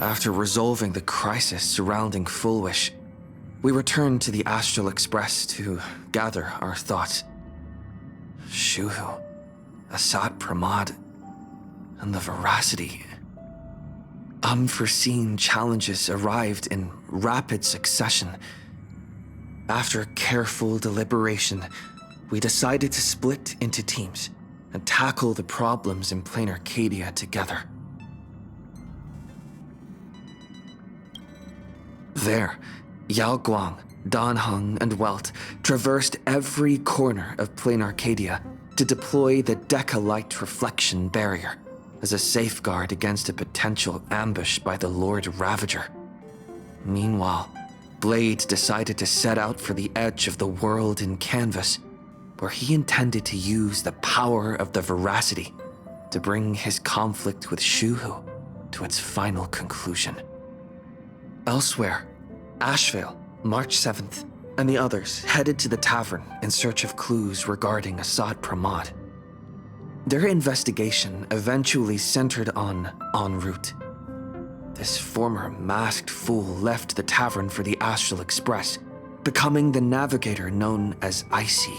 After resolving the crisis surrounding Fullwish, we returned to the Astral Express to gather our thoughts. Shuhu, Asat Pramad, and the Veracity. Unforeseen challenges arrived in rapid succession. After careful deliberation, we decided to split into teams and tackle the problems in Planarcadia together. There, Yao Guang, Dan Heng, and Welt traversed every corner of Planarcadia to deploy the Deca-Light Reflection Barrier as a safeguard against a potential ambush by the Lord Ravager. Meanwhile, Blade decided to set out for the edge of the world in canvas, where he intended to use the power of the Veracity to bring his conflict with Shuhu to its final conclusion. Elsewhere, Ashvale, March 7th, and the others headed to the tavern in search of clues regarding Asat Pramad. Their investigation eventually centered on En route. This former masked fool left the tavern for the Astral Express, becoming the navigator known as Icy.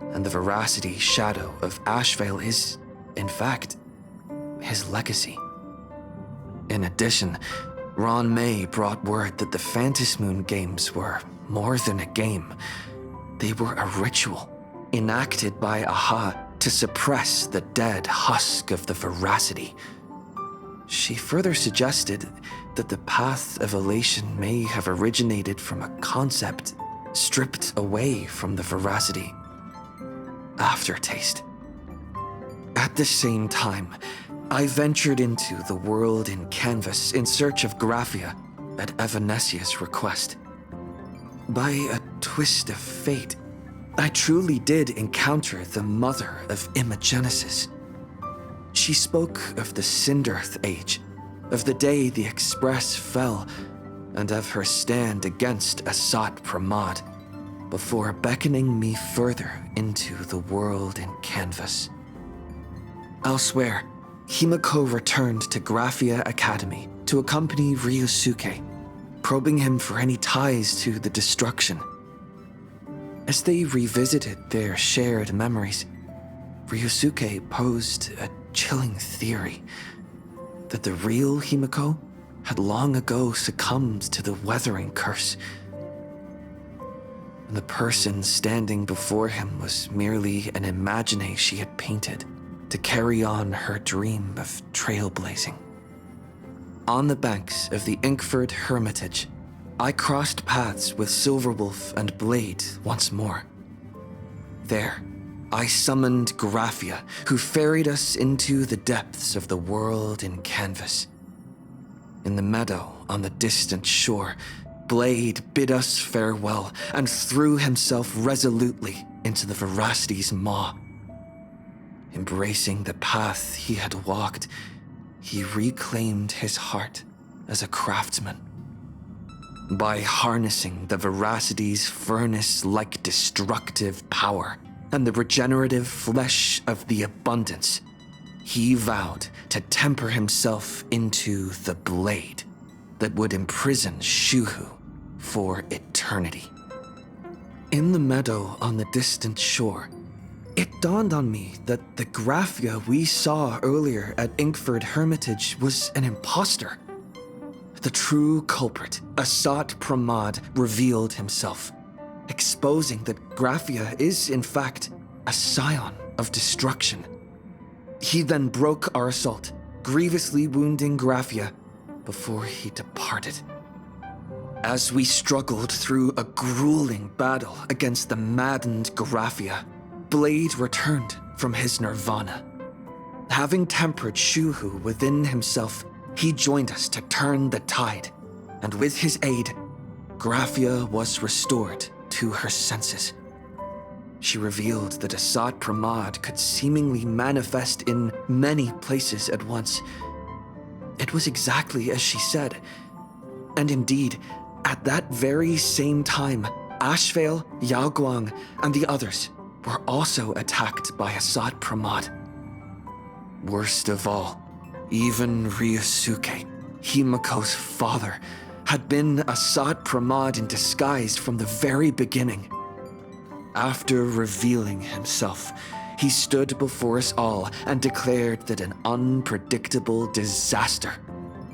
And the Veracity shadow of Ashvale is, in fact, his legacy. In addition, Ron May brought word that the Phantasmoon games were more than a game. They were a ritual enacted by Aha to suppress the dead husk of the Veracity. She further suggested that the path of elation may have originated from a concept stripped away from the Veracity: aftertaste. At the same time, I ventured into the world in canvas in search of Graphia at Evanesia's request. By a twist of fate, I truly did encounter the mother of Imogenesis. She spoke of the Cinderth Age, of the day the Express fell, and of her stand against Asat Pramad, before beckoning me further into the world in canvas. Elsewhere, Himiko returned to Graphia Academy to accompany Ryusuke, probing him for any ties to the destruction. As they revisited their shared memories, Ryusuke posed a chilling theory that the real Himiko had long ago succumbed to the weathering curse. And the person standing before him was merely an imaginé she had painted to carry on her dream of trailblazing. On the banks of the Inkford Hermitage, I crossed paths with Silverwolf and Blade once more. There, I summoned Graphia, who ferried us into the depths of the world in canvas. In the meadow on the distant shore, Blade bid us farewell and threw himself resolutely into the Veracity's maw. Embracing the path he had walked, he reclaimed his heart as a craftsman. By harnessing the Veracity's furnace-like destructive power and the regenerative flesh of the abundance, he vowed to temper himself into the blade that would imprison Shuhu for eternity. In the meadow on the distant shore, it dawned on me that the Graphia we saw earlier at Inkford Hermitage was an imposter. The true culprit, Asat Pramad, revealed himself, exposing that Graphia is, in fact, a scion of destruction. He then broke our assault, grievously wounding Graphia before he departed. As we struggled through a grueling battle against the maddened Graphia, Blade returned from his nirvana. Having tempered Shuhu within himself, he joined us to turn the tide, and with his aid, Graphia was restored to her senses. She revealed that Asat Pramad could seemingly manifest in many places at once. It was exactly as she said, and indeed, at that very same time, Ashvale, Yao Guang, and the others were also attacked by Asat Pramad. Worst of all, even Ryusuke, Himiko's father, had been Asat Pramad in disguise from the very beginning. After revealing himself, he stood before us all and declared that an unpredictable disaster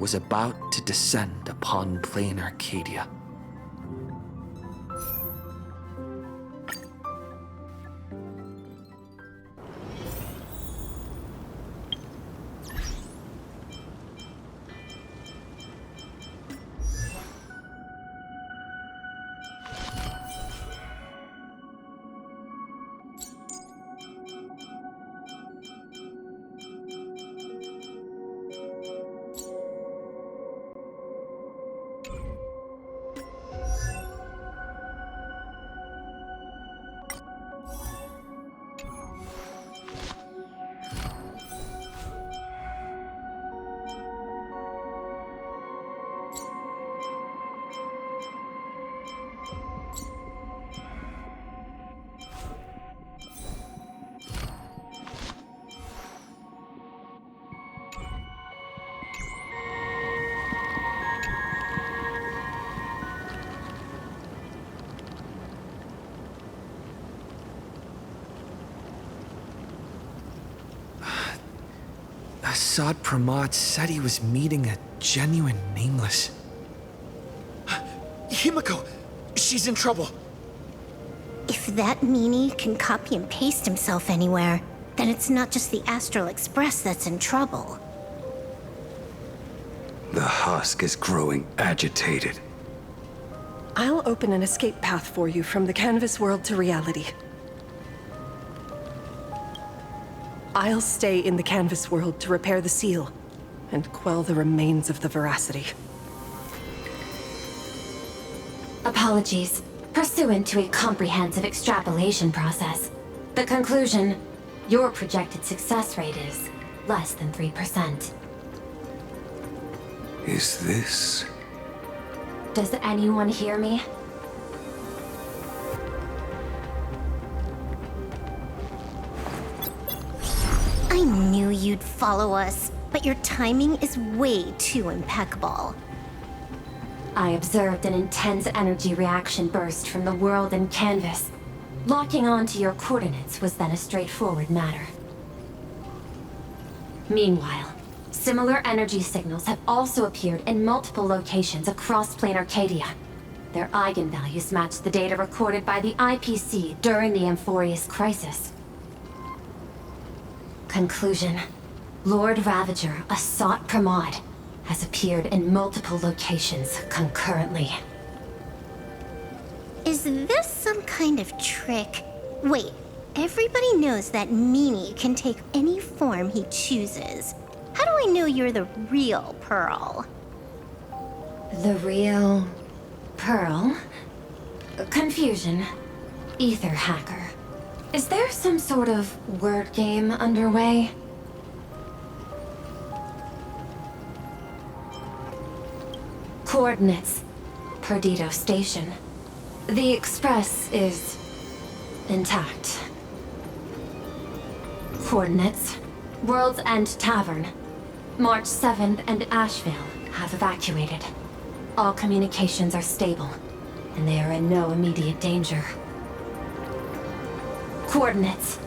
was about to descend upon Planarcadia. Asat Pramad said he was meeting a genuine nameless. Himiko! She's in trouble! If that meanie can copy and paste himself anywhere, then it's not just the Astral Express that's in trouble. The husk is growing agitated. I'll open an escape path for you from the canvas world to reality. I'll stay in the canvas world to repair the seal and quell the remains of the veracity. Apologies. Pursuant to a comprehensive extrapolation process, the conclusion, your projected success rate is less than 3%. Is this... Does anyone hear me? I knew you'd follow us, but your timing is way too impeccable. I observed an intense energy reaction burst from the world in canvas. Locking onto your coordinates was then a straightforward matter. Meanwhile, similar energy signals have also appeared in multiple locations across Planarcadia. Their eigenvalues match the data recorded by the IPC during the Amphorius crisis. Conclusion. Lord Ravager, Asat Pramad, has appeared in multiple locations concurrently. Is this some kind of trick? Wait, everybody knows that meanie can take any form he chooses. How do I know you're the real Pearl? The real... Pearl? Confusion. Ether hacker. Is there some sort of word game underway? Coordinates. Perdido Station. The Express is... intact. Coordinates. World's End Tavern. March 7th and Asheville have evacuated. All communications are stable, and they are in no immediate danger. Coordinates.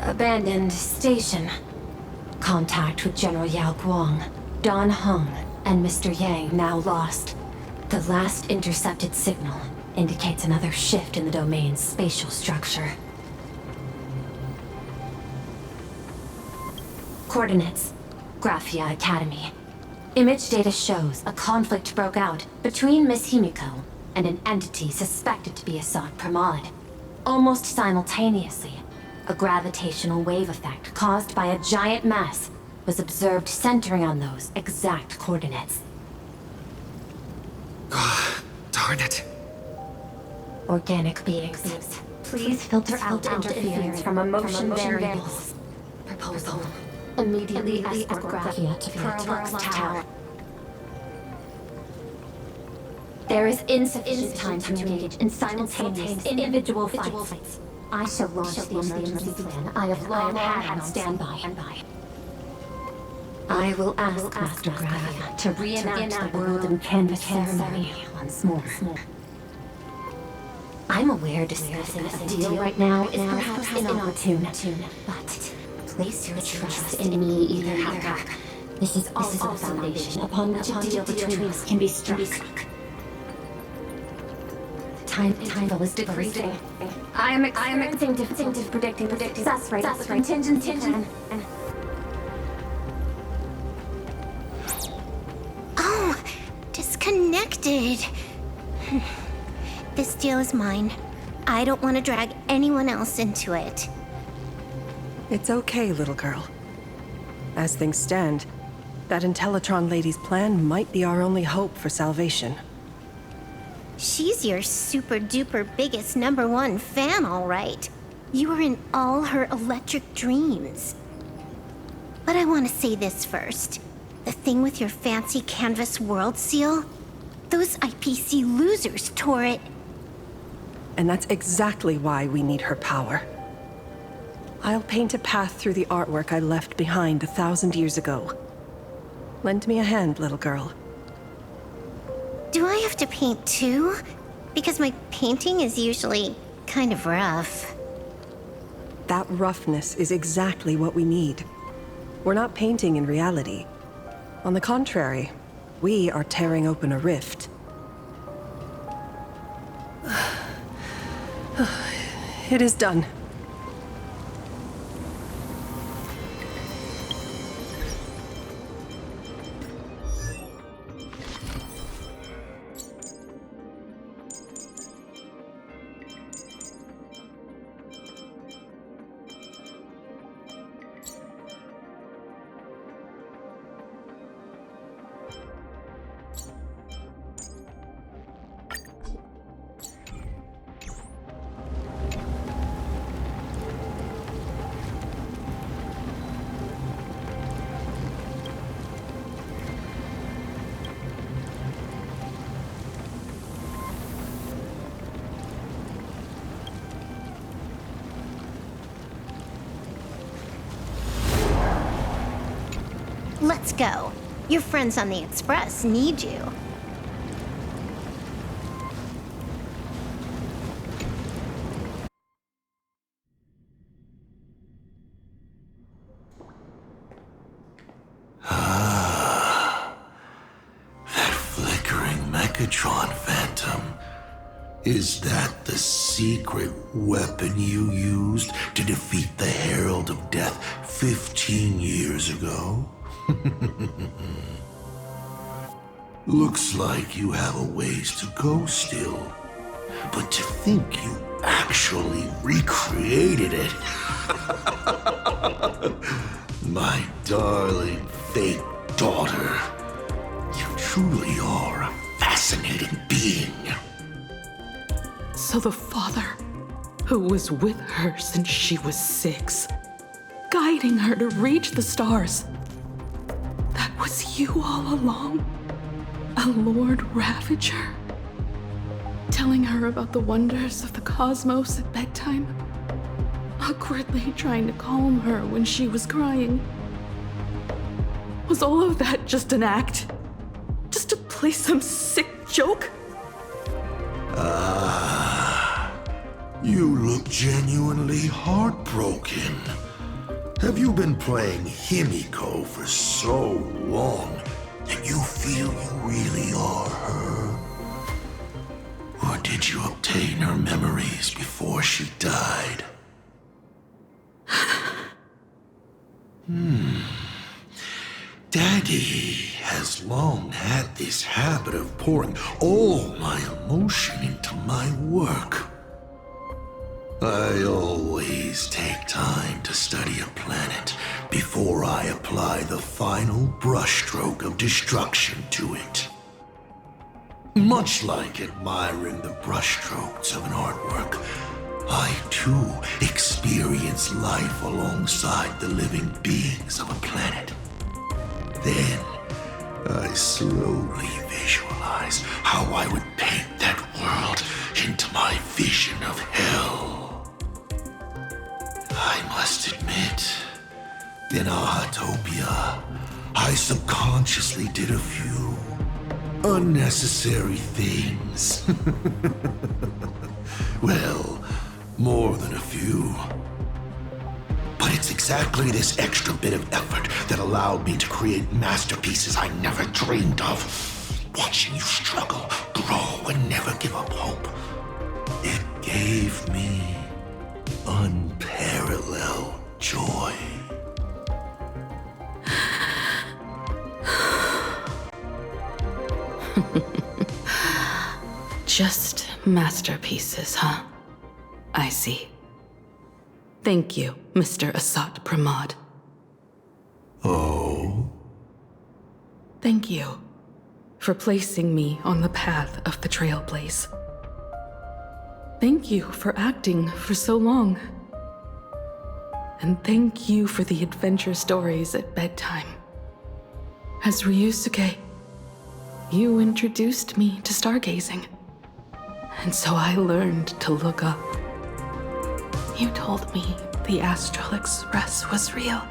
Abandoned station. Contact with General Yao Guang, Don Hung, and Mr. Yang now lost. The last intercepted signal indicates another shift in the domain's spatial structure. Coordinates. Graphia Academy. Image data shows a conflict broke out between Miss Himiko and an entity suspected to be Asat Pramad. Almost simultaneously, a gravitational wave effect caused by a giant mass was observed centering on those exact coordinates. Darn it. Organic beings, please filter out interference from emotion variables. Proposal. Immediately escort Graphia to Pearl's Tower. There is insufficient time to engage in simultaneous individual fights. I shall launch the emergency plan I have long had on standby. I will ask Master Graffia to reenact the world and canvas ceremony once more. I'm aware discussing a deal right now is perhaps inopportune, but place your trust in me, either hacker. This is also the foundation upon which a deal between us can be struck. The time is decreasing. I am experiencing difficulty predicting the success rate of the contingency plan. Oh, disconnected. This deal is mine. I don't want to drag anyone else into it. It's okay, little girl. As things stand, that Intellitron lady's plan might be our only hope for salvation. She's your super duper biggest #1 fan, all right. You were in all her electric dreams. But I want to say this first. The thing with your fancy canvas world seal? Those IPC losers tore it. And that's exactly why we need her power. I'll paint a path through the artwork I left behind 1,000 years ago. Lend me a hand, little girl. Do I have to paint too? Because my painting is usually kind of rough. That roughness is exactly what we need. We're not painting in reality. On the contrary, we are tearing open a rift. It is done. Let's go. Your friends on the Express need you. That flickering Mechatron phantom. Is that the secret weapon you used to defeat the Herald of Death 15 years ago? Looks like you have a ways to go still. But to think you actually recreated it. My darling fake daughter. You truly are a fascinating being. So the father, who was with her since she was 6, guiding her to reach the stars, that was you all along? A Lord Ravager? Telling her about the wonders of the cosmos at bedtime? Awkwardly trying to calm her when she was crying? Was all of that just an act? Just to play some sick joke? You look genuinely heartbroken. Have you been playing Himiko for so long that you feel you really are her? Or did you obtain her memories before she died? Daddy has long had this habit of pouring all my emotion into my work. I always take time to study a planet before I apply the final brushstroke of destruction to it. Much like admiring the brushstrokes of an artwork, I too experience life alongside the living beings of a planet. Then, I slowly visualize how I would paint that world into my vision of hell. I must admit, in Ahatopia, I subconsciously did a few unnecessary things. Well, more than a few. But it's exactly this extra bit of effort that allowed me to create masterpieces I never dreamed of. Watching you struggle, grow, and never give up hope. It gave me unparalleled joy. Just masterpieces, huh? I see. Thank you, Mr. Asat Pramad. Oh? Thank you for placing me on the path of the Trailblaze. Thank you for acting for so long. And thank you for the adventure stories at bedtime. As Ryusuke, you introduced me to stargazing. And so I learned to look up. You told me the Astral Express was real,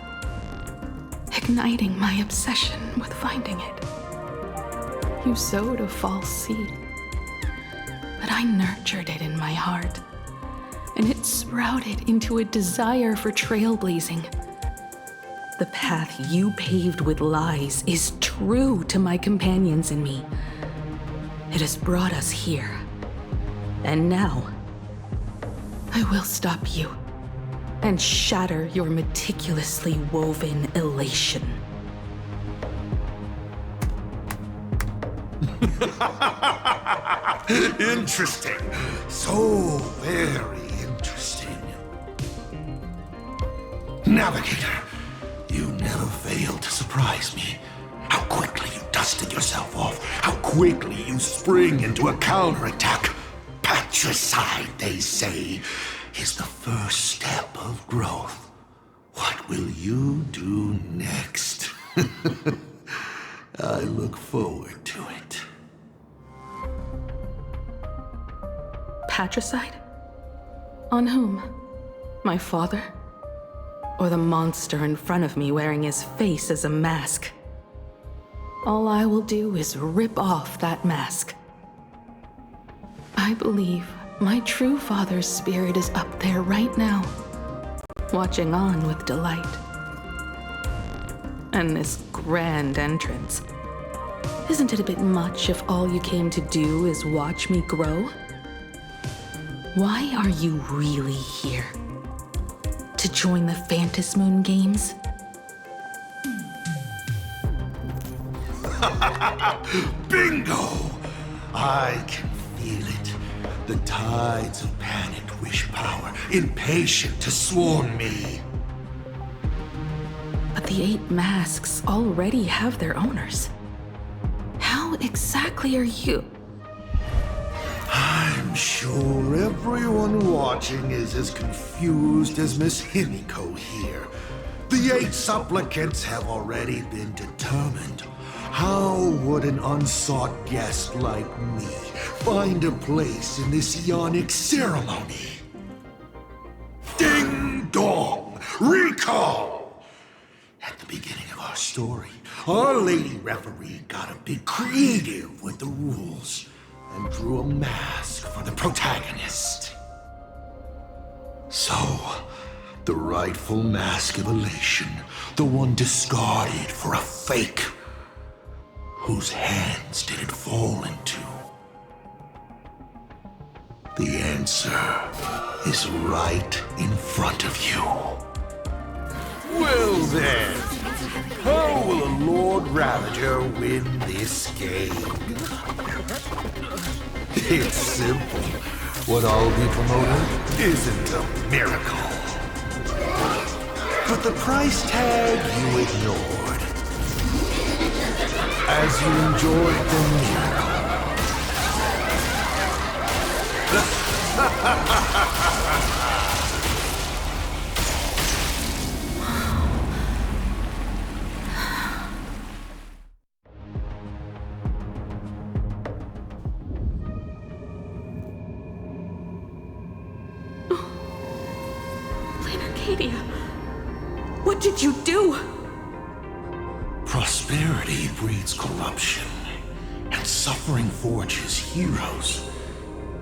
igniting my obsession with finding it. You sowed a false seed, but I nurtured it in my heart, and it sprouted into a desire for trailblazing. The path you paved with lies is true to my companions and me. It has brought us here. And now, I will stop you and shatter your meticulously woven elation. Interesting. So very interesting. Navigator, you never failed to surprise me. How quickly you dusted yourself off. How quickly you spring into a counterattack. Patricide, they say, is the first step of growth. What will you do next? I look forward to it. Patricide? On whom? My father? Or the monster in front of me wearing his face as a mask? All I will do is rip off that mask. I believe my true father's spirit is up there right now, watching on with delight. And this grand entrance. Isn't it a bit much if all you came to do is watch me grow? Why are you really here? To join the Phantasmoon games? Bingo! I can feel it. The tides of panicked wish power, impatient to swarm me. But the 8 masks already have their owners. How exactly are you? I'm sure everyone watching is as confused as Miss Himiko here. The 8 supplicants have already been determined. How would an unsought guest like me find a place in this Ionic ceremony? Ding dong! Recall! At the beginning of our story, our lady referee got a bit creative with the rules and drew a mask for the protagonist. So, the rightful mask of elation, the one discarded for a fake. Whose hands did it fall into? The answer is right in front of you. Well then, how will a Lord Ravager win this game? It's simple. What I'll be promoting isn't a miracle. But the price tag you ignored. As you enjoyed the miracle. Planarcadia, what did you do? Prosperity breeds corruption, and suffering forges heroes.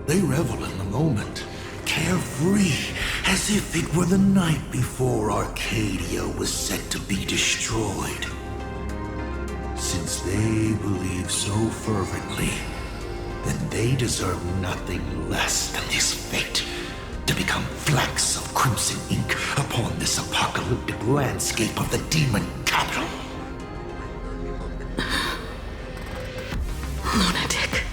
They revel in the moment, carefree, as if it were the night before Arcadia was set to be destroyed. Since they believe so fervently, then they deserve nothing less than this fate, to become flecks of crimson ink upon this apocalyptic landscape of the demon capital. Lunatic.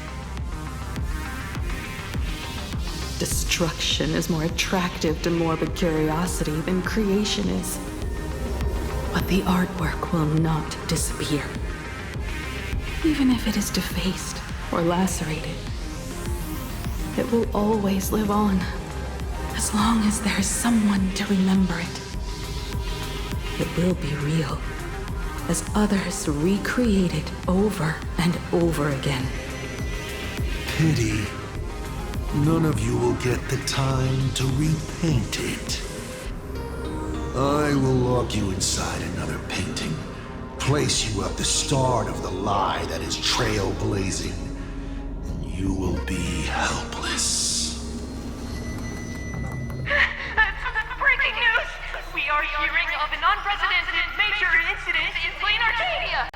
Destruction is more attractive to morbid curiosity than creation is. But the artwork will not disappear. Even if it is defaced or lacerated, it will always live on, as long as there is someone to remember it. It will be real, as others recreate it over and over again. Pity. None of you will get the time to repaint it. I will lock you inside another painting, place you at the start of the lie that is trailblazing, and you will be helpless. Breaking news! We are hearing of an unprecedented major incident in Planarcadia!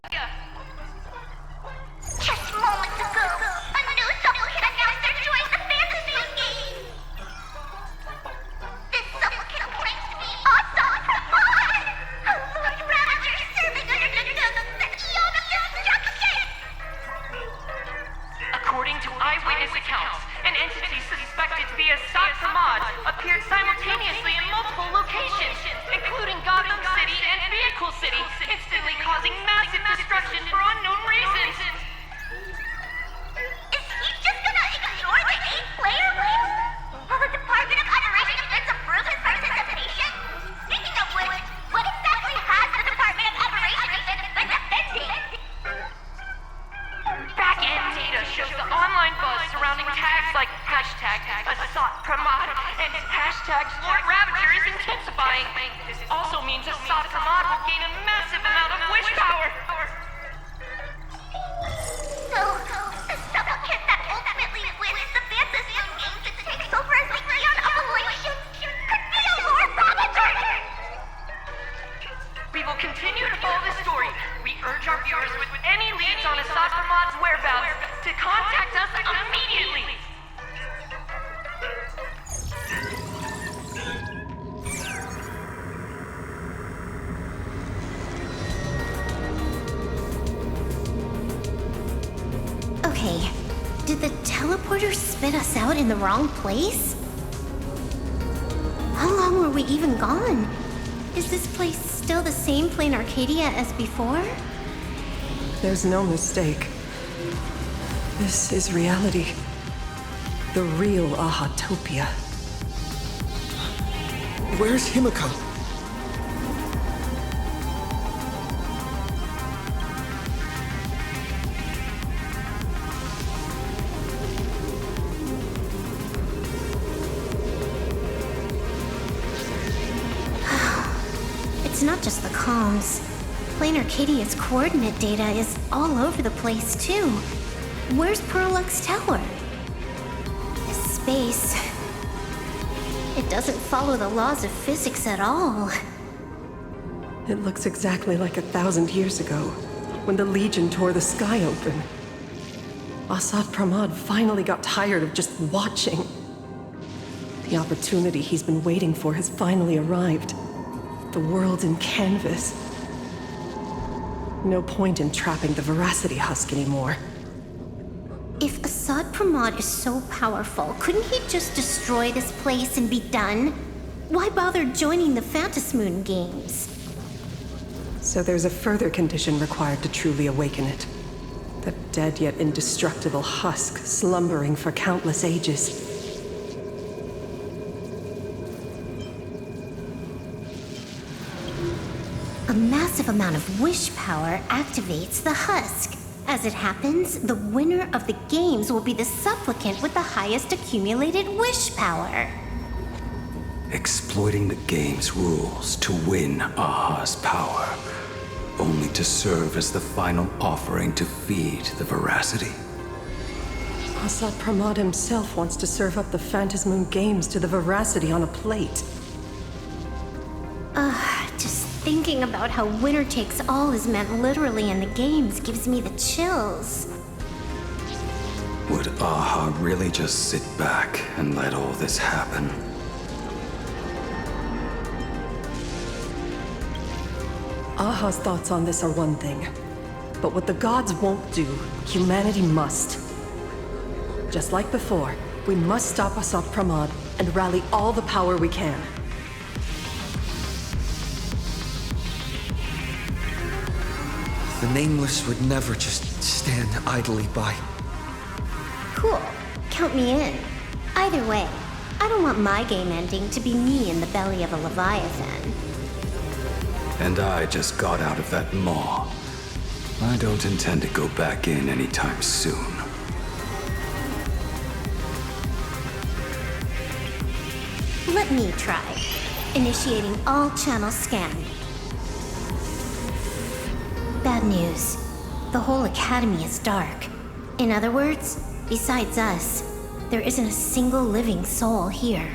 Just moments ago, a new supplicant announced they're joining the fantasy game. This supplicant claims to be Asat, Pramad, a Lord Ravager serving under the Eon of Destruction. According to eyewitness accounts, an entity suspected to be Asat Pramad appeared simultaneously in multiple locations, including Gotham City and Vehicle City, instantly causing massive destruction for unknown reasons. Is he just gonna ignore the 8-player rules? Will the Department of Operation Defense approve his participation? Speaking of which, what exactly has the Department of Operation Defense been defending? Back-end data shows the online buzz surrounding tags like hashtag Asat Pramad and hashtag Lord Ravager is intensifying. This also means Asat Pramad will gain a massive amount of wish power. So, the supplicant that ultimately wins the fantasy games and takes over as the Eon of Operation could be a Lord Ravager! We will continue to follow this story. We urge our viewers with any leads on Asat Pramad's whereabouts to contact us immediately. Okay, did the teleporter spit us out in the wrong place? How long were we even gone? Is this place still the same Planarcadia as before? There's no mistake. This is reality. The real Ahatopia. Where's Himiko? It's not just the comms. Planarcadia's coordinate data is all over the place, too. Where's Perlux Tower? This space... it doesn't follow the laws of physics at all. It looks exactly like 1,000 years ago, when the Legion tore the sky open. Asat Pramad finally got tired of just watching. The opportunity he's been waiting for has finally arrived. The world in canvas. No point in trapping the Veracity Husk anymore. If Asat Pramad is so powerful, couldn't he just destroy this place and be done? Why bother joining the Phantasmoon games? So there's a further condition required to truly awaken it. The dead yet indestructible husk slumbering for countless ages. A massive amount of wish power activates the husk. As it happens, the winner of the games will be the supplicant with the highest accumulated wish power. Exploiting the game's rules to win Aha's power. only to serve as the final offering to feed the veracity. Asat Pramad himself wants to serve up the Phantasmoon Games to the veracity on a plate. Just thinking about how winner takes all is meant literally in the games gives me the chills. Would Aha really just sit back and let all this happen? Aha's thoughts on this are one thing, but what the gods won't do, humanity must. Just like before, we must stop Asat Pramad and rally all the power we can. The Nameless would never just stand idly by. Cool. Count me in. Either way, I don't want my game ending to be me in the belly of a Leviathan. And I just got out of that maw. I don't intend to go back in anytime soon. Let me try. Initiating all channels scan. Bad news. The whole academy is dark. In other words, besides us, there isn't a single living soul here.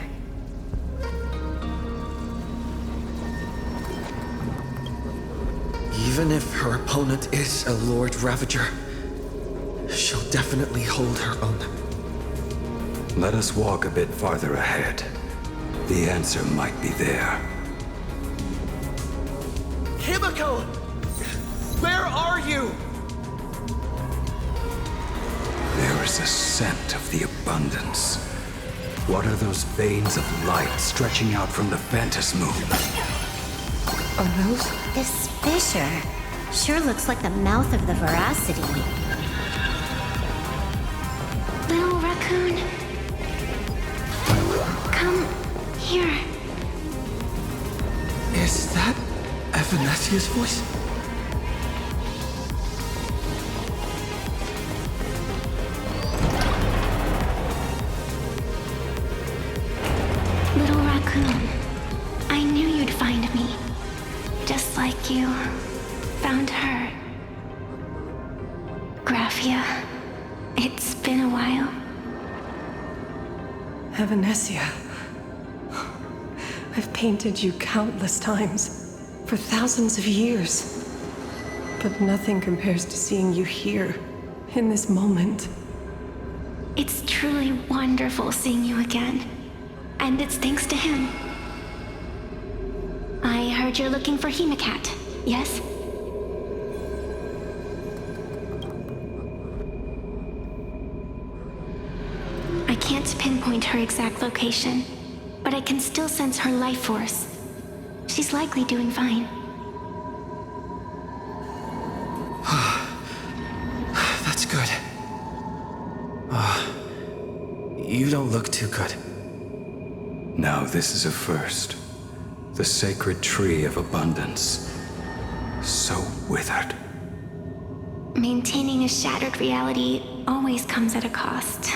Even if her opponent is a Lord Ravager, she'll definitely hold her own. Let us walk a bit farther ahead. The answer might be there. Himiko! Where are you? There is a scent of the abundance. What are those veins of light stretching out from the Phantasmoon? Are those? This fissure sure looks like the mouth of the veracity. Little raccoon. Come here. Is that Evanesia's voice? Little raccoon, I knew you'd find me. Just like you found her. Graphia, it's been a while. Evanesia. I've painted you countless times, for thousands of years. But nothing compares to seeing you here, in this moment. It's truly wonderful seeing you again. And it's thanks to him. I heard you're looking for Hemacat, yes? I can't pinpoint her exact location, but I can still sense her life force. She's likely doing fine. That's good. You don't look too good. Now this is a first. The sacred tree of abundance. So withered. Maintaining a shattered reality always comes at a cost.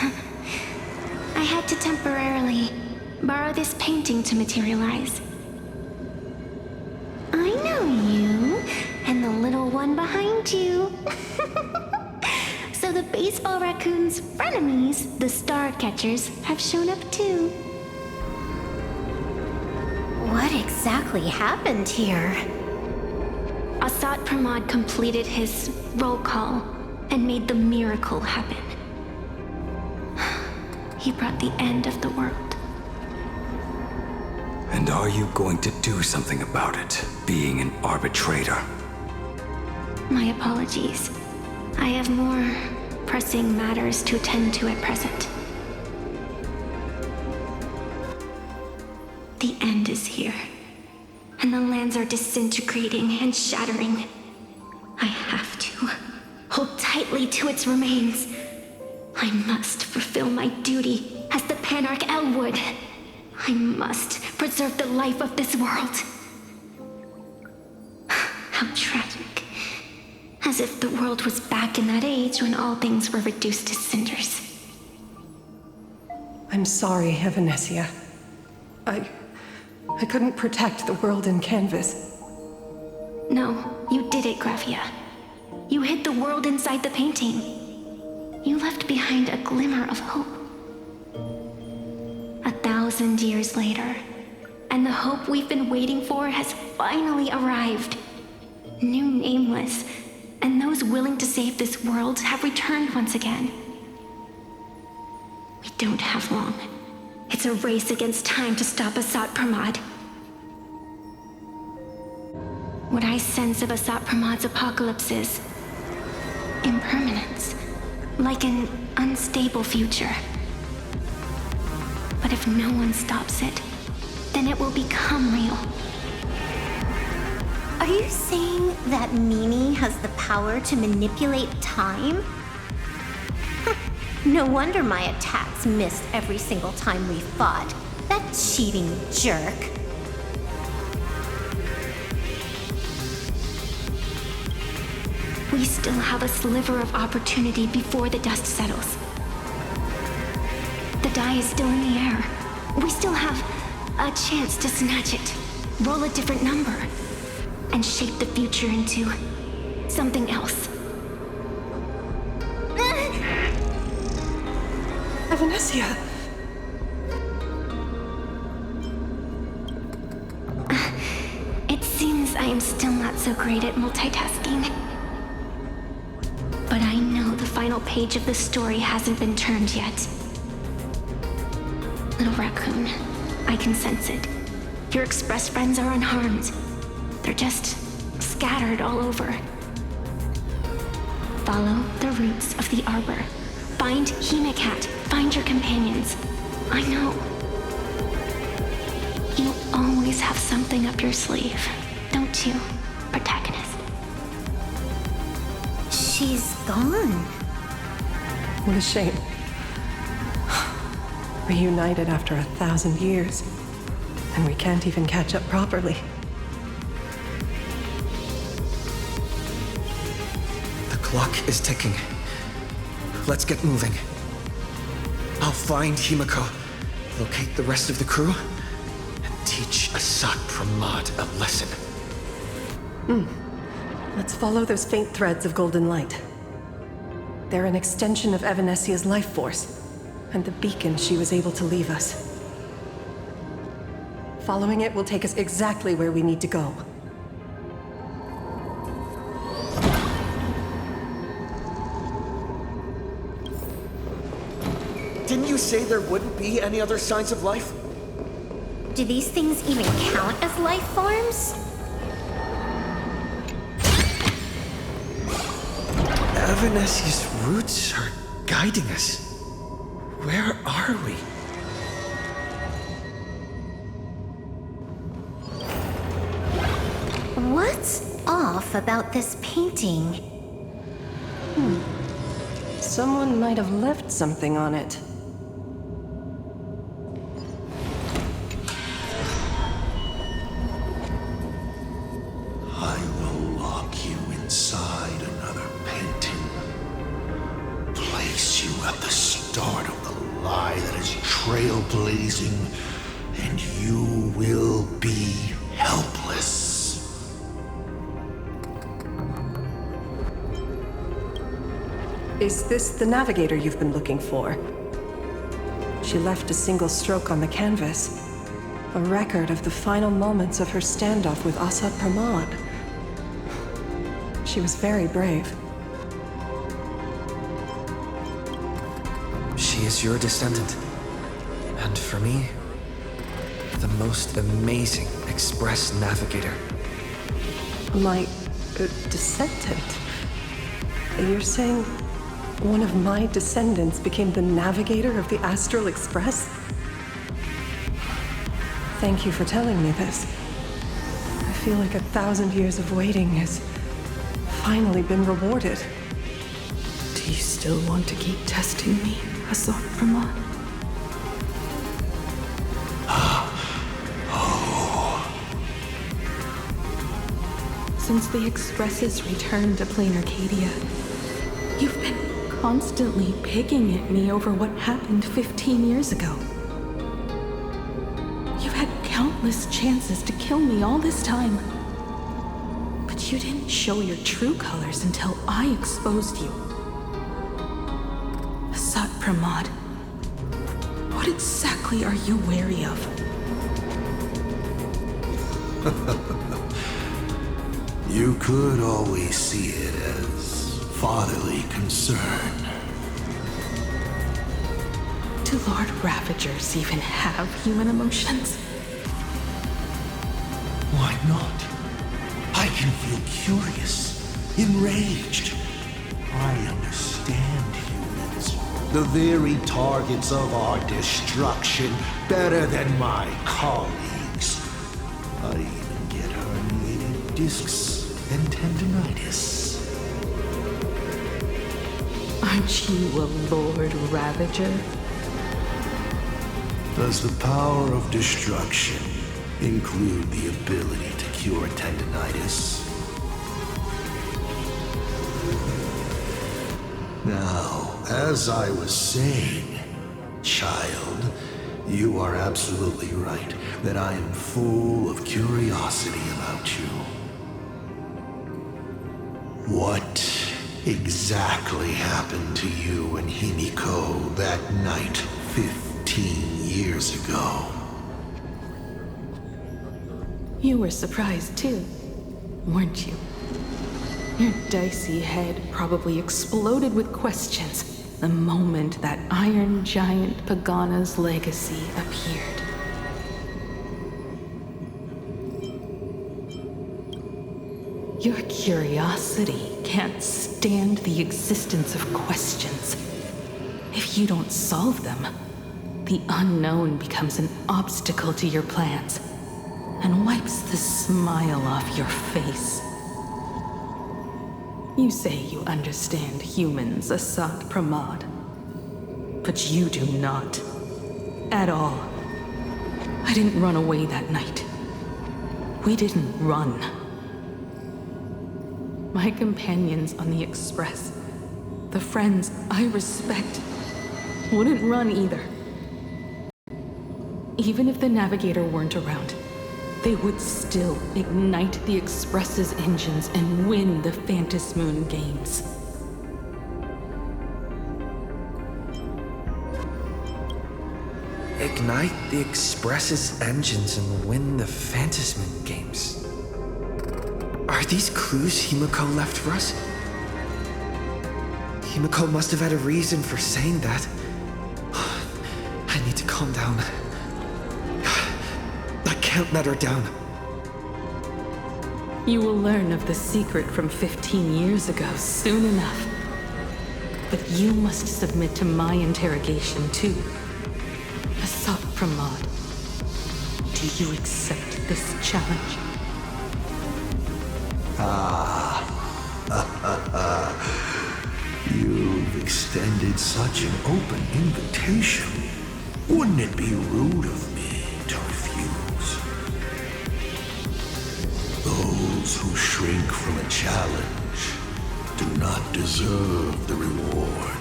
I had to temporarily borrow this painting to materialize. I know you, and the little one behind you. So the baseball raccoon's frenemies, the star catchers, have shown up too. What exactly happened here? Asat Pramad completed his roll call and made the miracle happen. He brought the end of the world. And are you going to do something about it, being an arbitrator? My apologies. I have more pressing matters to attend to at present. The end is here, and the lands are disintegrating and shattering. I have to hold tightly to its remains. I must fulfill my duty as the Panarch Elwood. I must preserve the life of this world. How tragic. As if the world was back in that age when all things were reduced to cinders. I'm sorry, Evanesia. I couldn't protect the world in canvas. No, you did it, Graphia. You hid the world inside the painting. You left behind a glimmer of hope. 1,000 years later, and the hope we've been waiting for has finally arrived. New Nameless, and those willing to save this world have returned once again. We don't have long. It's a race against time to stop Asat Pramad. What I sense of Asat Pramad's apocalypse is impermanence, like an unstable future. But if no one stops it, then it will become real. Are you saying that Mimi has the power to manipulate time? No wonder my attacks missed every single time we fought. That cheating jerk. We still have a sliver of opportunity before the dust settles. The die is still in the air. We still have a chance to snatch it, roll a different number, and shape the future into something else. Venetia. It seems I am still not so great at multitasking. But I know the final page of the story hasn't been turned yet. Little raccoon, I can sense it. Your Express friends are unharmed. They're just scattered all over. Follow the roots of the arbor. Find Hemacat. Find your companions. I know. You always have something up your sleeve, don't you, protagonist? She's gone. What a shame. Reunited after 1,000 years, and we can't even catch up properly. The clock is ticking. Let's get moving. I'll find Himiko, locate the rest of the crew, and teach Asat Pramad a lesson. Let's follow those faint threads of golden light. They're an extension of Evanesia's life force, and the beacon she was able to leave us. Following it will take us exactly where we need to go. Didn't you say there wouldn't be any other signs of life? Do these things even count as life forms? Evanesia's roots are guiding us. Where are we? What's off about this painting? Someone might have left something on it. I will lock you inside another painting. Place you at the start of the lie that is trailblazing, and you will be helpless. Is this the navigator you've been looking for? She left a single stroke on the canvas. A record of the final moments of her standoff with Asat Pramad. She was very brave. She is your descendant. And for me, the most amazing Express navigator. My descendant? You're saying one of my descendants became the navigator of the Astral Express? Thank you for telling me this. I feel like 1,000 years of waiting has finally been rewarded. Do you still want to keep testing me, Asat Pramad? Since the Expresses returned to Planarcadia, you've been constantly picking at me over what happened 15 years ago. You've had countless chances to kill me all this time, but But you didn't show your true colors until I exposed you. Asat Pramad, what exactly are you wary of? You could always see it as fatherly concern. Do Lord Ravagers even have human emotions? Why not? I can feel curious, enraged. I understand humans, the very targets of our destruction, better than my colleagues. I even get herniated discs and tendinitis. Aren't you a Lord Ravager? Does the power of destruction include the ability to cure tendinitis? Now, as I was saying, child, you are absolutely right that I am full of curiosity about you. What exactly happened to you and Himiko that night 15 years ago? You were surprised too, weren't you? Your dicey head probably exploded with questions the moment that Iron Giant Pagana's legacy appeared. Your curiosity can't stand the existence of questions. If you don't solve them, the unknown becomes an obstacle to your plans and wipes the smile off your face. You say you understand humans, Asat Pramad, but you do not. At all. I didn't run away that night. We didn't run. My companions on the Express, the friends I respect, wouldn't run either. Even if the Navigator weren't around, they would still ignite the Express's engines and win the Phantasmoon games. Ignite the Express's engines and win the Phantasmoon games. Are these clues Himiko left for us? Himiko must have had a reason for saying that. I need to calm down. I can't let her down. You will learn of the secret from 15 years ago soon enough. But you must submit to my interrogation too. Asat Pramad, do you accept this challenge? You've extended such an open invitation. Wouldn't it be rude of me to refuse? Those who shrink from a challenge do not deserve the reward.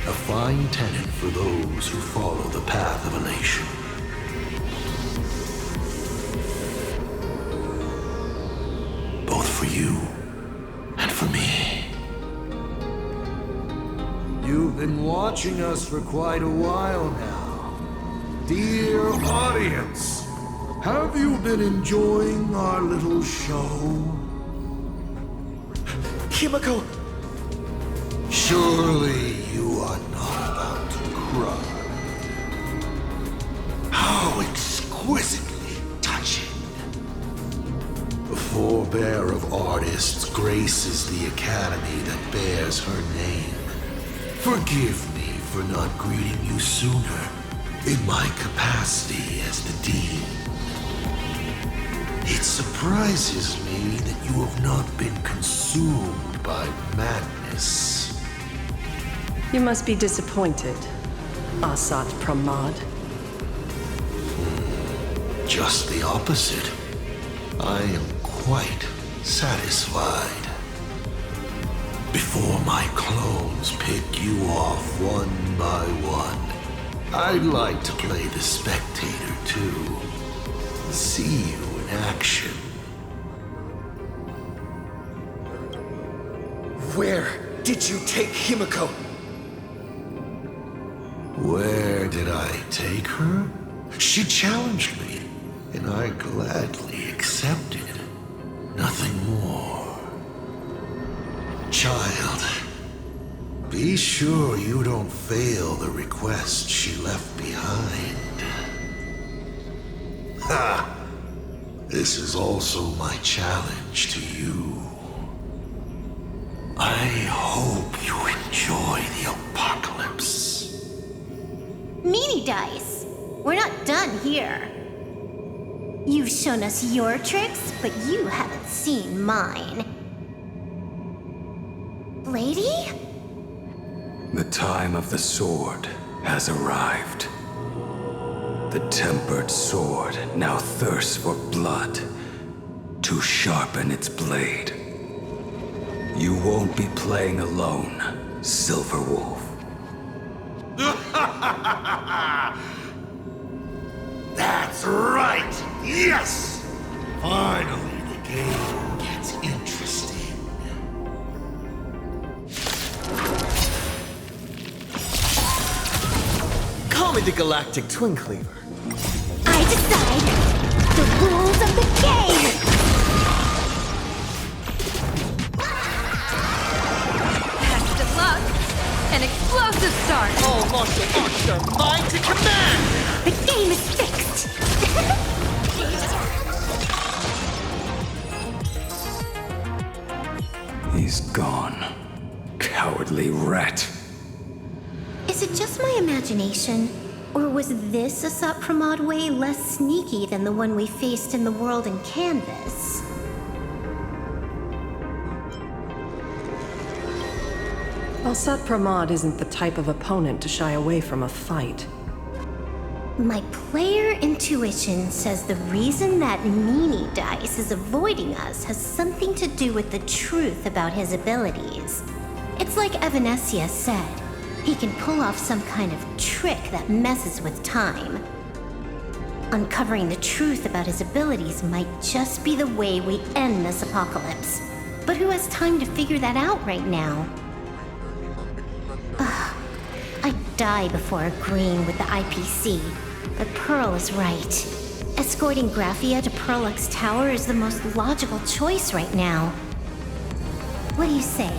A fine tenet for those who follow the path of elation. Both for you and for me. You've been watching us for quite a while now. Dear audience, have you been enjoying our little show? Himiko! Surely you are not about to cry. How exquisitely touching. The forebear of artists graces the academy that bears her name. Forgive me for not greeting you sooner in my capacity as the Dean. It surprises me that you have not been consumed by madness. You must be disappointed, Asat Pramad. Just the opposite. I am quite satisfied. Before my clones pick you off one by one, I'd like to play the spectator too. See you in action. did you take Himiko? Where did I take her? She challenged me, and I gladly accepted. Nothing more. Child, be sure you don't fail the request she left behind. Ha! This is also my challenge to you. I hope you enjoy the apocalypse. Meanie Dice, we're not done here. You've shown us your tricks, but you haven't seen mine. Lady? The time of the sword has arrived. The tempered sword now thirsts for blood to sharpen its blade. You won't be playing alone, Silver Wolf. That's right! Yes! Finally, the game gets interesting. Call me the Galactic Twin Cleaver. I decide the rules of the game! Best of luck. An explosive start. All martial mine to command! The game is fixed! He's gone. Cowardly rat. Is it just my imagination? Or was this Asat Pramad way less sneaky than the one we faced in the world in Canvas? Asat Pramad isn't the type of opponent to shy away from a fight. My player intuition says the reason that Meanie Dice is avoiding us has something to do with the truth about his abilities. It's like Evanesia said, he can pull off some kind of trick that messes with time. Uncovering the truth about his abilities might just be the way we end this apocalypse. But who has time to figure that out right now? I'd die before agreeing with the IPC, but Pearl is right. Escorting Graphia to Perlux Tower is the most logical choice right now. What do you say,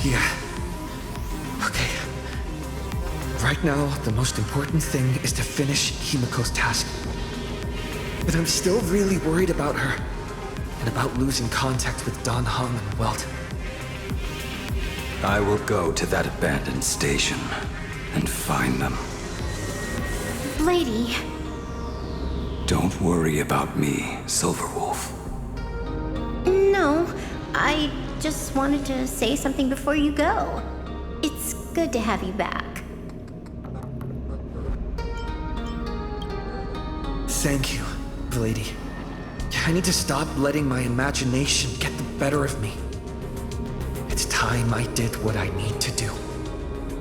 Yeah. Okay. Right now, the most important thing is to finish Himiko's task. But I'm still really worried about her, and about losing contact with Dan Heng and Welt. I will go to that abandoned station and find them. Lady? Don't worry about me, Silverwolf. No, I just wanted to say something before you go. It's good to have you back. Thank you, lady. I need to stop letting my imagination get the better of me. It's time I did what I need to do.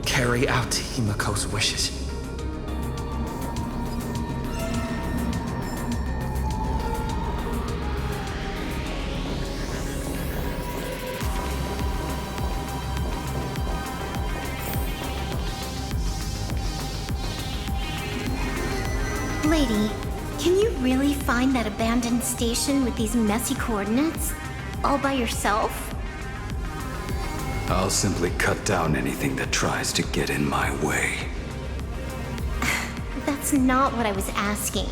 Carry out Himiko's wishes. Lady, can you really find that abandoned station with these messy coordinates? All by yourself? I'll simply cut down anything that tries to get in my way. That's not what I was asking.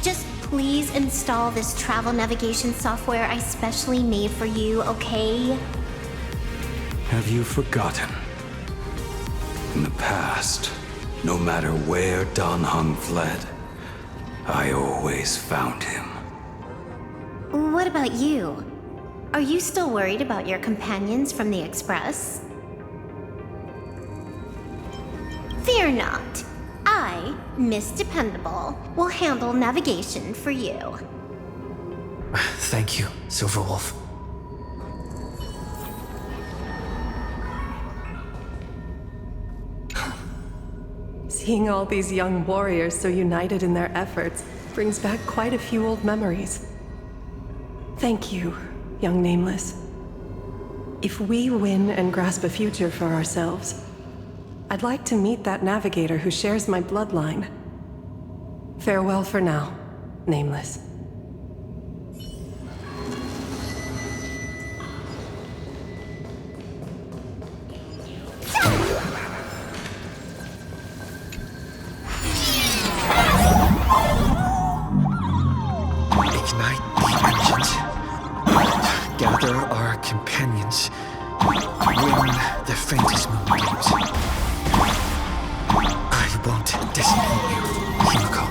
Just please install this travel navigation software I specially made for you, okay? Have you forgotten? In the past, no matter where Dan Heng fled, I always found him. What about you? Are you still worried about your companions from the Express? Fear not. I, Miss Dependable, will handle navigation for you. Thank you, Silverwolf. Seeing all these young warriors so united in their efforts brings back quite a few old memories. Thank you, young Nameless. If we win and grasp a future for ourselves, I'd like to meet that navigator who shares my bloodline. Farewell for now, Nameless. Ignite the engines. Gather our companions. Win the faintest moonbeams. I won't disappoint you, Himiko.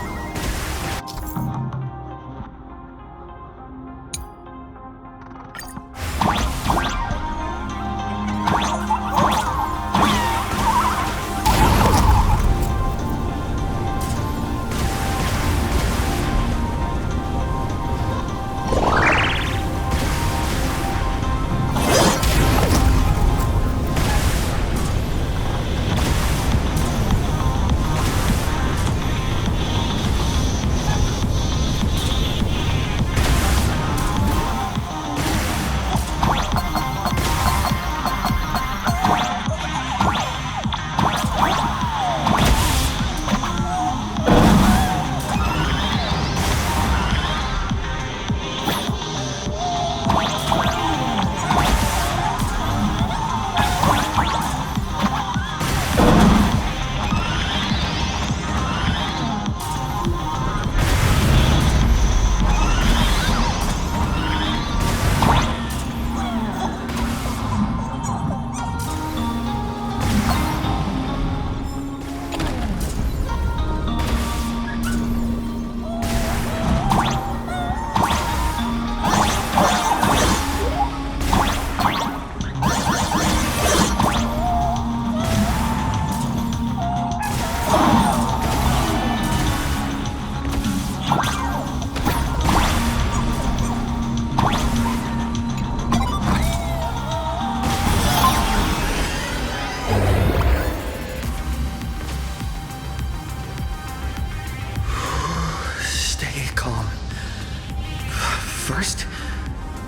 First,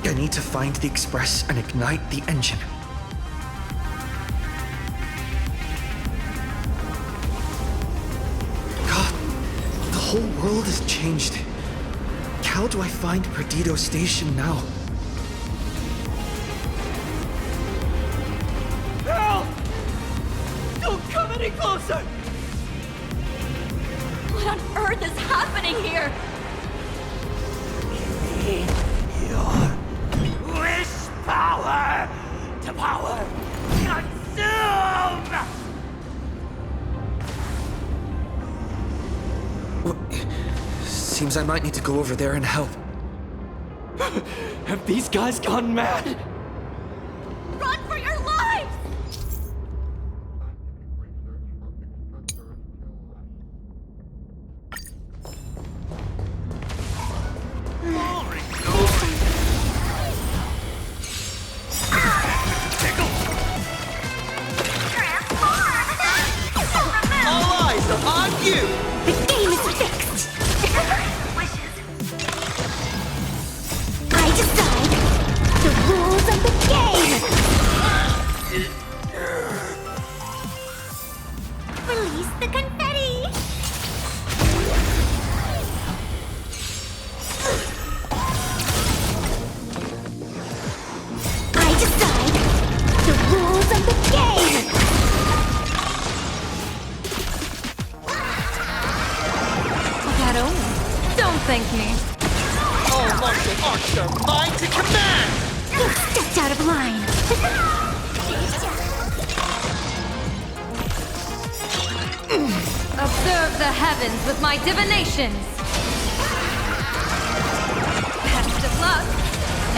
I need to find the Express and ignite the engine. God, the whole world has changed. How do I find Perdido Station now? Help! Don't come any closer! What on earth is happening here? Your wish power to power consume! Seems I might need to go over there and help. Have these guys gone mad? Run for your lives! All eyes are on you! The game is fixed! I decide the rules of the game! Release the confetti! I decide the rules of the game! Don't thank me. All martial arts are mine to command! You stepped out of line! Observe the heavens with my divinations. Best of luck.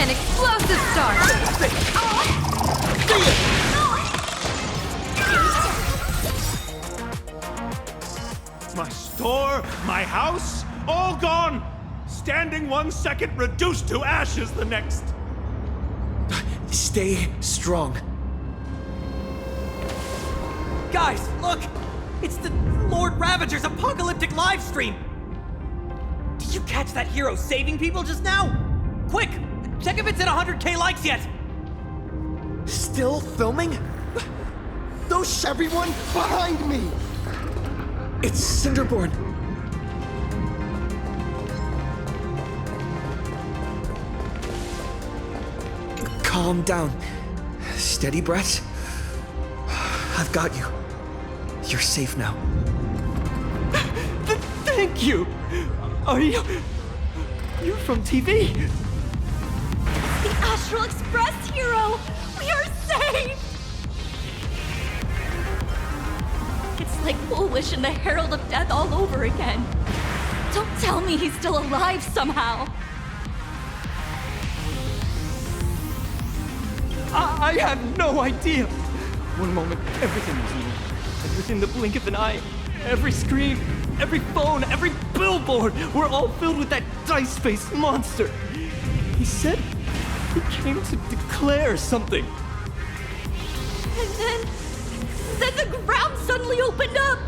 An explosive start. My store, my house, all gone! Standing 1 second, reduced to ashes the next! Stay strong. Guys, look! It's the Lord Ravager's apocalyptic livestream! Did you catch that hero saving people just now? Quick! Check if it's at 100K likes yet! Still filming? Those everyone behind me! It's Cinderborn. Calm down. Steady breaths. I've got you. You're safe now. Thank you! Are you... You're from TV? The Astral Express hero! We are safe! It's like Foolish and the Herald of Death all over again. Don't tell me he's still alive somehow. I have no idea! One moment, everything was new. And within the blink of an eye, every screen, every phone, every billboard were all filled with that dice-faced monster. He said he came to declare something. And then the ground suddenly opened up,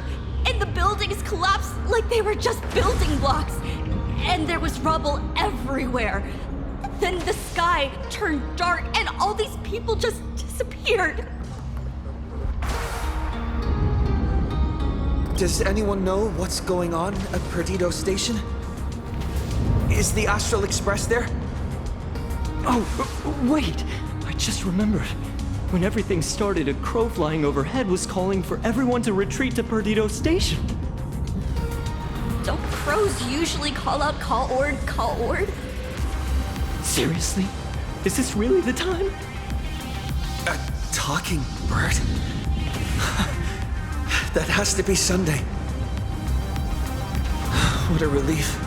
and the buildings collapsed like they were just building blocks. And there was rubble everywhere. Then the sky turned dark, and all these people just disappeared. Does anyone know what's going on at Perdido Station? Is the Astral Express there? Oh, wait! I just remembered. When everything started, a crow flying overhead was calling for everyone to retreat to Perdido Station. Don't crows usually call out call ord? Seriously? Is this really the time? A talking bird? That has to be Sunday. What a relief.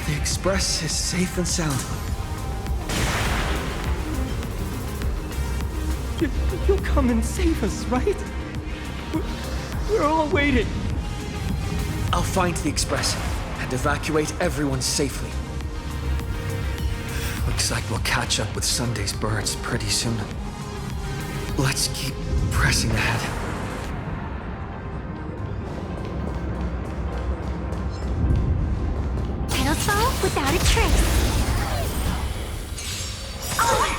The Express is safe and sound. You'll come and save us, right? We're all waiting. I'll find the Express and evacuate everyone safely. Looks like we'll catch up with Sunday's birds pretty soon. Let's keep pressing ahead. Petals fall without a trace. Oh.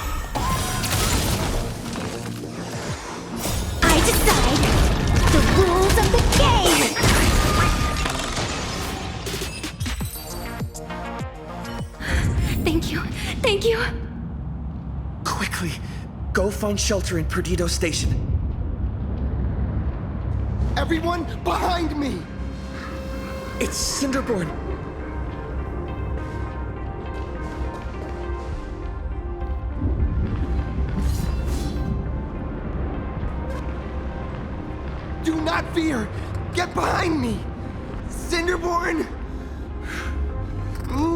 I decide the rules of the game! Thank you. Quickly, go find shelter in Perdido Station. Everyone behind me! It's Cinderborn. Do not fear! Get behind me! Cinderborn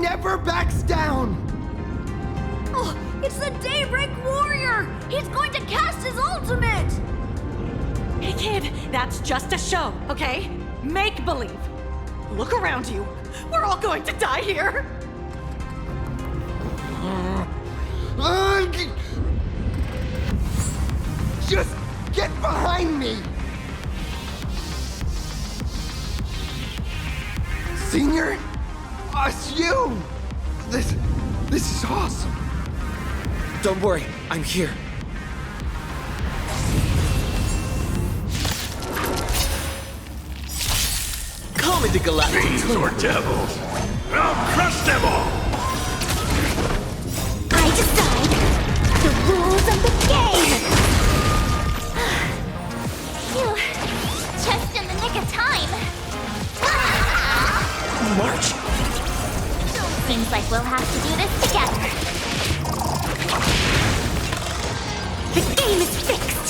never backs down! Oh, it's the Daybreak Warrior! He's going to cast his ultimate! Hey kid, that's just a show, okay? Make believe. Look around you. We're all going to die here. Just get behind me! Senior? Us you! This is awesome. Don't worry, I'm here. Come into Galactic. Fiends or devils? I'll crush them all! I decide the rules of the game! Phew. Just in the nick of time. March? Seems like we'll have to do this together. The game is fixed!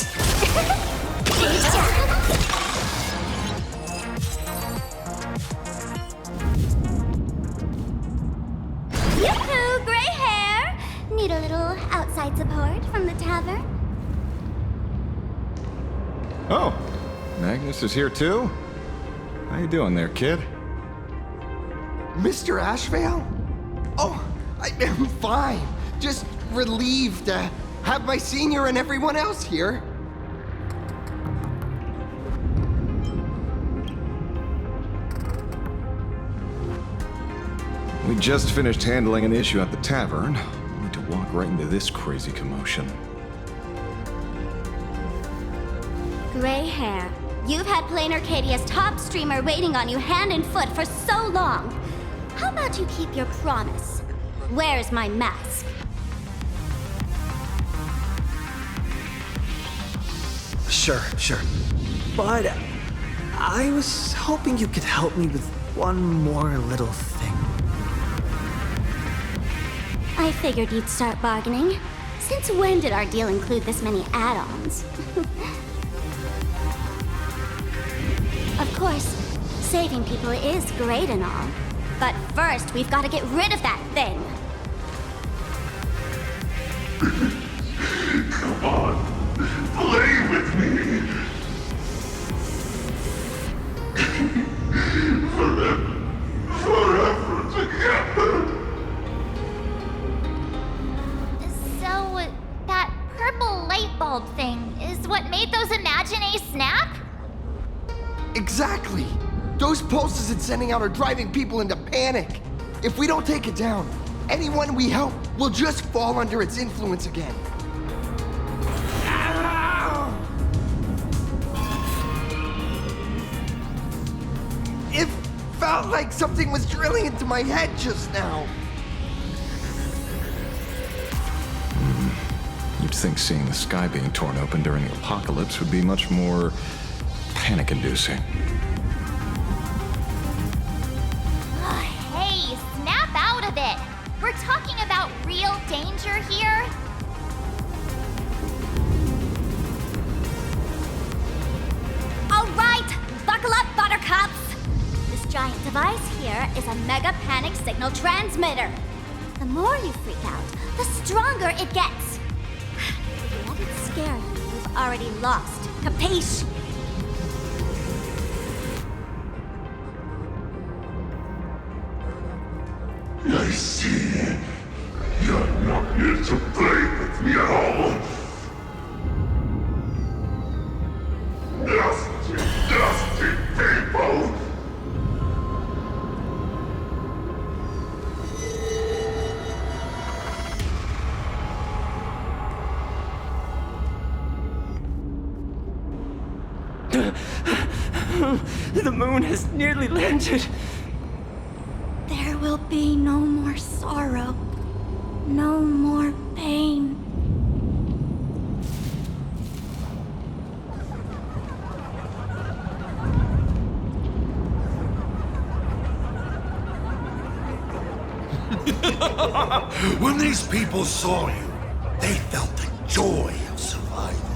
Yoo-hoo, gray hair! Need a little outside support from the tavern? Oh, Magnus is here too? How you doing there, kid? Mr. Ashvale? Oh, I am fine. Just relieved to have my senior and everyone else here. We just finished handling an issue at the tavern. Need to right into this crazy commotion? Gray hair. You've had Planarcadia's top streamer waiting on you hand and foot for so long. How about you keep your promise? Where's my mask? Sure. But I was hoping you could help me with one more little thing. I figured you'd start bargaining. Since when did our deal include this many add-ons? Of course, saving people is great and all. But first, we've got to get rid of that thing. Come on, play with me. Forever together. So, that purple light bulb thing is what made those Imaginae snap? Exactly! Those pulses it's sending out are driving people into panic. If we don't take it down, anyone we help will just fall under its influence again. It felt like something was drilling into my head just now. You'd think seeing the sky being torn open during the apocalypse would be much more panic-inducing. Hey, snap out of it! We're talking about real danger here. All right, buckle up, buttercups! This giant device here is a mega panic signal transmitter. The more you freak out, the stronger it gets. If you let it scare you, you've already lost. Capiche? I see. You're not here to play with me at all. Dusty people! The moon has nearly landed. There will be no more sorrow, no more pain. When these people saw you, they felt the joy of survival.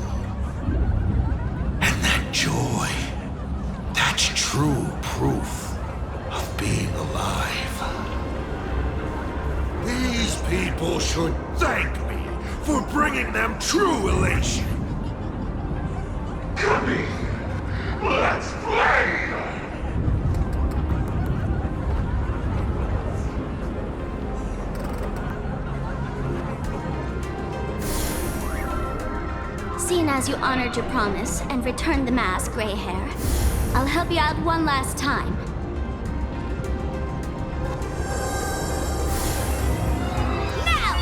And that joy, that's true proof of being alive. These people should thank me for bringing them true elation. Come in, let's play! Seeing as you honored your promise and returned the mask, Gray Hair, I'll help you out one last time. Now!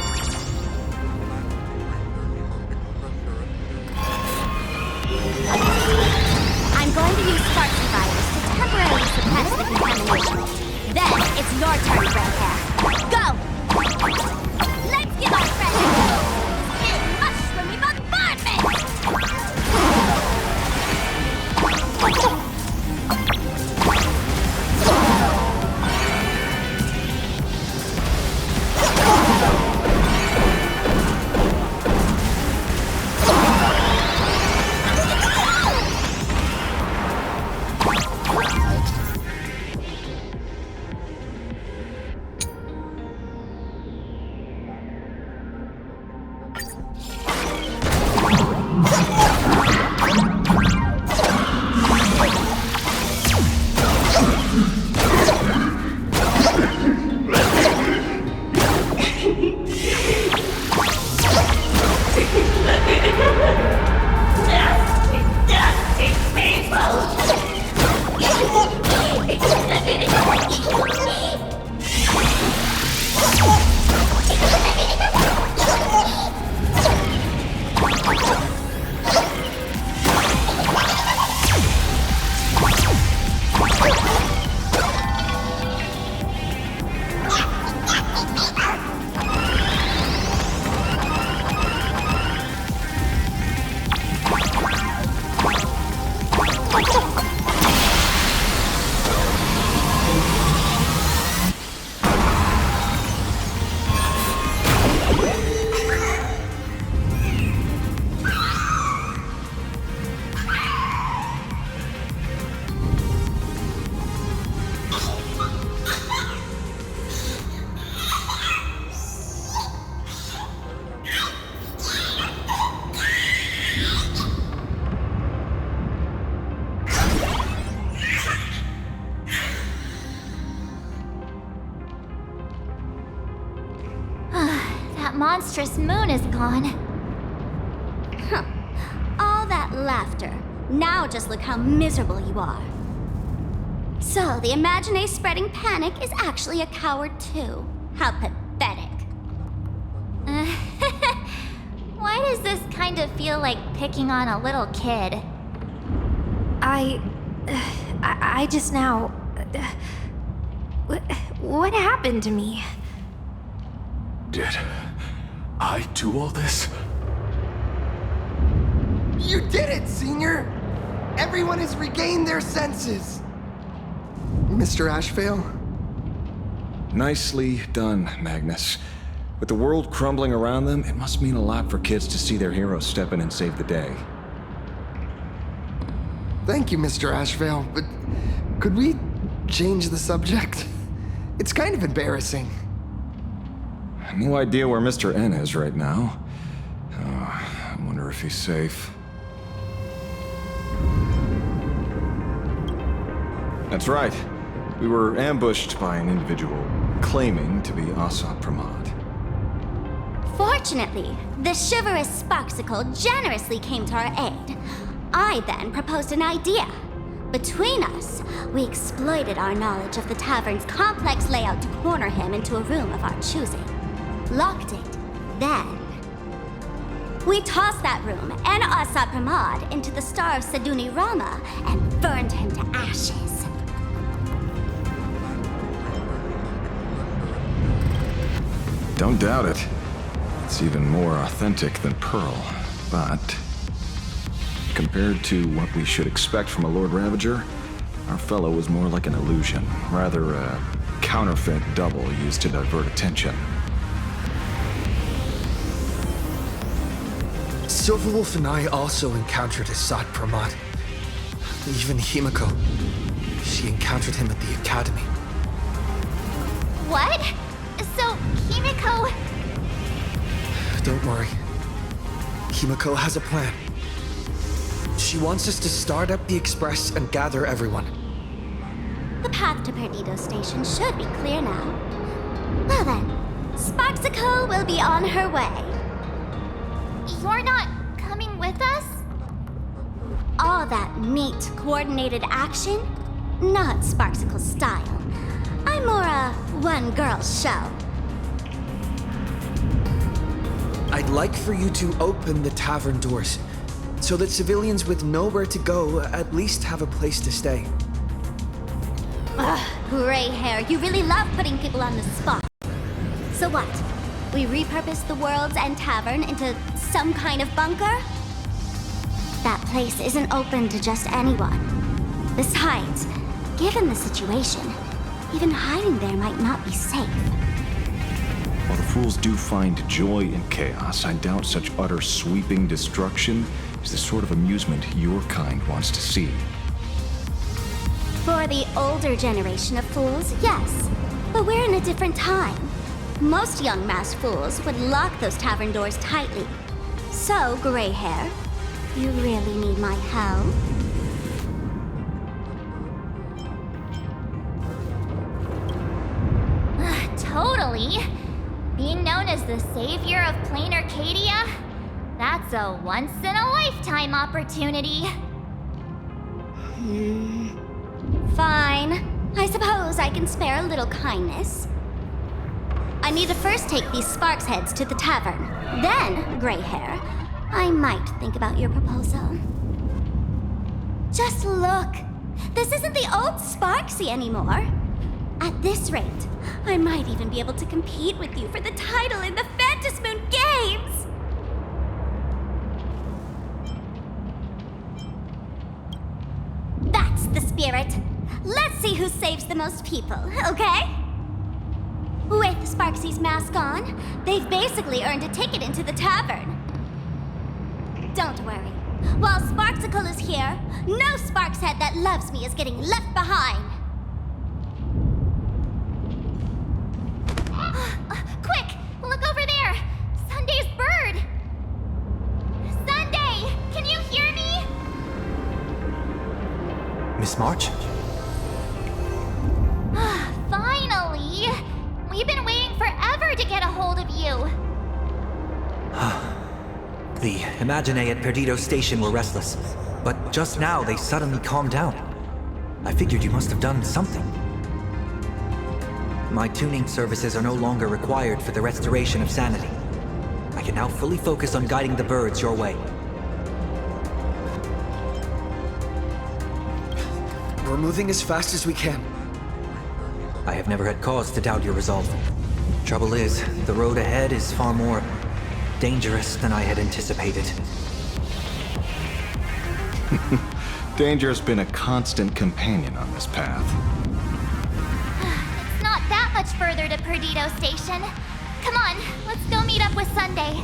I'm going to use Sparky Virus to temporarily suppress the contamination. Then it's your turn, Gray Hair. Go! Let's give our friend a go! In mushroomy bombardment! that monstrous moon is gone. Huh. All that laughter. Now just look how miserable you are. So, the Imagine spreading panic is actually a coward too. How pathetic. Why does this kind of feel like picking on a little kid? I just now... What happened to me? Did I do all this? You did it, Senior! Everyone has regained their senses! Mr. Ashvale? Nicely done, Magnus. With the world crumbling around them, it must mean a lot for kids to see their heroes step in and save the day. Thank you, Mr. Ashvale, but could we change the subject? It's kind of embarrassing. No idea where Mr. N is right now. I wonder if he's safe. That's right. We were ambushed by an individual claiming to be Asat Pramad. Fortunately, the chivalrous Sparksicle generously came to our aid. I then proposed an idea. Between us, we exploited our knowledge of the tavern's complex layout to corner him into a room of our choosing. Locked it. Then, we tossed that room and Asat Pramad into the Star of Saduni Rama and burned him to ashes. Don't doubt it. It's even more authentic than Pearl, but compared to what we should expect from a Lord Ravager, our fellow was more like an illusion, rather a counterfeit double used to divert attention. Silverwolf and I also encountered Asat Pramad. Even Himiko. She encountered him at the academy. What? So, Himiko... Don't worry. Himiko has a plan. She wants us to start up the Express and gather everyone. The path to Perdido Station should be clear now. Well then, Sparksicle will be on her way. You're not coming with us? All that neat, coordinated action? Not Sparksicle style. I'm more a one-girl show. I'd like for you to open the tavern doors, so that civilians with nowhere to go at least have a place to stay. Ugh, gray hair, you really love putting people on the spot. So what? We repurpose the World's End Tavern into some kind of bunker? That place isn't open to just anyone. Besides, given the situation, even hiding there might not be safe. While the fools do find joy in chaos, I doubt such utter sweeping destruction is the sort of amusement your kind wants to see. For the older generation of fools, yes. But we're in a different time. Most young masked fools would lock those tavern doors tightly. So, gray hair, you really need my help? Totally. Being known as the savior of Planarcadia? That's a once-in-a-lifetime opportunity. Fine. I suppose I can spare a little kindness. I need to first take these Sparks heads to the tavern. Then, gray hair, I might think about your proposal. Just look. This isn't the old Sparksy anymore. At this rate, I might even be able to compete with you for the title in the Phantasmoon Games! That's the spirit. Let's see who saves the most people, okay? With Sparksy's mask on, they've basically earned a ticket into the tavern. Don't worry. While Sparksicle is here, no Sparkshead that loves me is getting left behind. Quick! Look over there! Sunday's bird! Sunday! Can you hear me? Miss March? Finally! We've been waiting forever to get a hold of you. The Imaginae at Perdido Station were restless, but just now they suddenly calmed down. I figured you must have done something. My tuning services are no longer required for the restoration of sanity. I can now fully focus on guiding the birds your way. We're moving as fast as we can. I have never had cause to doubt your resolve. Trouble is, the road ahead is far more dangerous than I had anticipated. Danger's been a constant companion on this path. It's not that much further to Perdido Station. Come on, let's go meet up with Sunday.